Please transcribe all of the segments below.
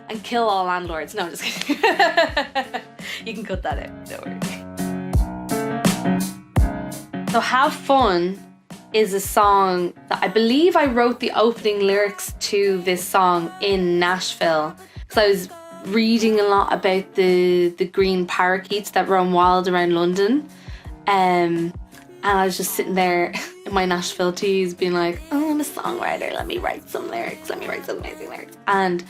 and kill all landlords. No, I'm just kidding. You can cut that out, don't worry. So Have Fun is a song that I believe I wrote the opening lyrics to this song in Nashville, because I was reading a lot about the green parakeets that roam wild around London. And I was just sitting there in my Nashville tees being like, oh, I'm a songwriter, let me write some lyrics, let me write some amazing lyrics. And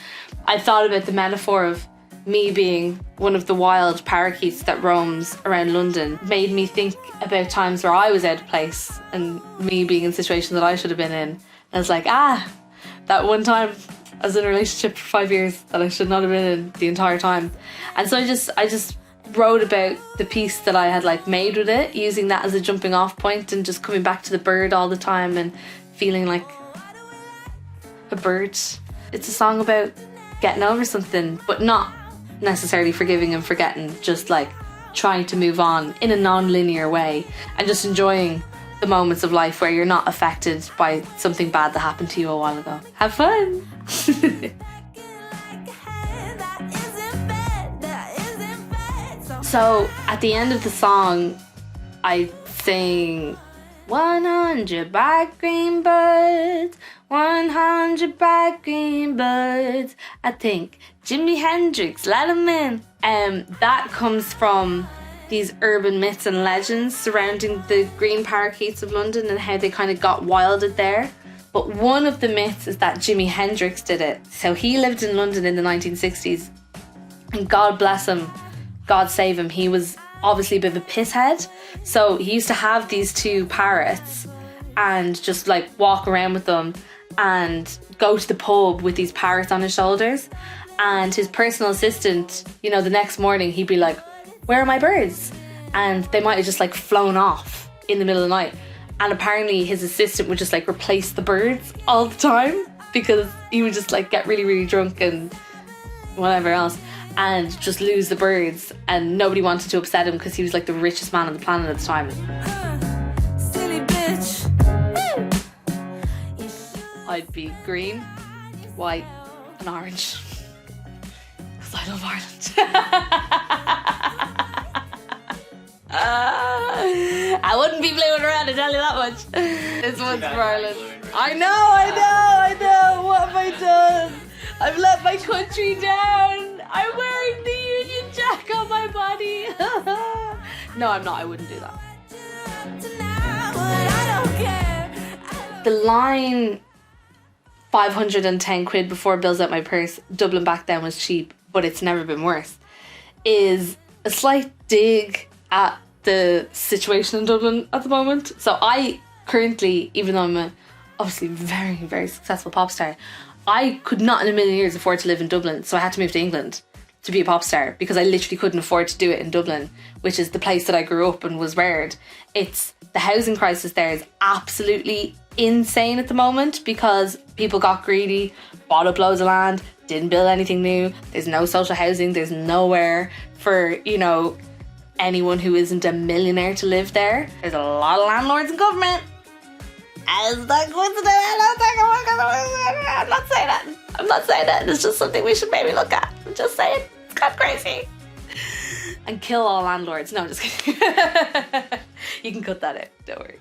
I thought about the metaphor of me being one of the wild parakeets that roams around London. Made me think about times where I was out of place and me being in situations that I should have been in. And I was like, that one time I was in a relationship for 5 years that I should not have been in the entire time. And so I just wrote about the piece that I had like made with it, using that as a jumping off point and just coming back to the bird all the time and feeling like a bird. It's a song about getting over something, but not necessarily forgiving and forgetting, just like trying to move on in a non-linear way and just enjoying the moments of life where you're not affected by something bad that happened to you a while ago. Have fun! So at the end of the song, I sing 100 bright green birds, 100 bright green birds. I think Jimi Hendrix, let 'em in. That comes from these urban myths and legends surrounding the green parakeets of London and how they kind of got wilded there. But one of the myths is that Jimi Hendrix did it. So he lived in London in the 1960s, and God bless him, God save him, he was obviously a bit of a pisshead. So he used to have these two parrots and just like walk around with them and go to the pub with these parrots on his shoulders. And his personal assistant, you know, the next morning he'd be like, where are my birds? And they might have just like flown off in the middle of the night. And apparently his assistant would just like replace the birds all the time because he would just like get really, really drunk and whatever else and just lose the birds, and nobody wanted to upset him because he was like the richest man on the planet at the time. Silly bitch. I'd be green, white and orange because I love Ireland. I wouldn't be blue and red, I tell you that much. This one's for Ireland. I know. What have I done? I've let my country down. I'm wearing the Union Jack on my body. No, I'm not. I wouldn't do that. The line 510 quid before bills out my purse, Dublin back then was cheap, but it's never been worse, is a slight dig at the situation in Dublin at the moment. So I currently, even though I'm obviously very, very successful pop star, I could not in a million years afford to live in Dublin, so I had to move to England to be a pop star because I literally couldn't afford to do it in Dublin, which is the place that I grew up and was reared. The housing crisis there is absolutely insane at the moment because people got greedy, bought up loads of land, didn't build anything new. There's no social housing, there's nowhere for, you know, anyone who isn't a millionaire to live there. There's a lot of landlords in government. Is that coincidence? I'm not saying that. It's just something we should maybe look at. I'm just saying. It's kind of crazy. And kill all landlords. No, I'm just kidding. You can cut that out. Don't worry.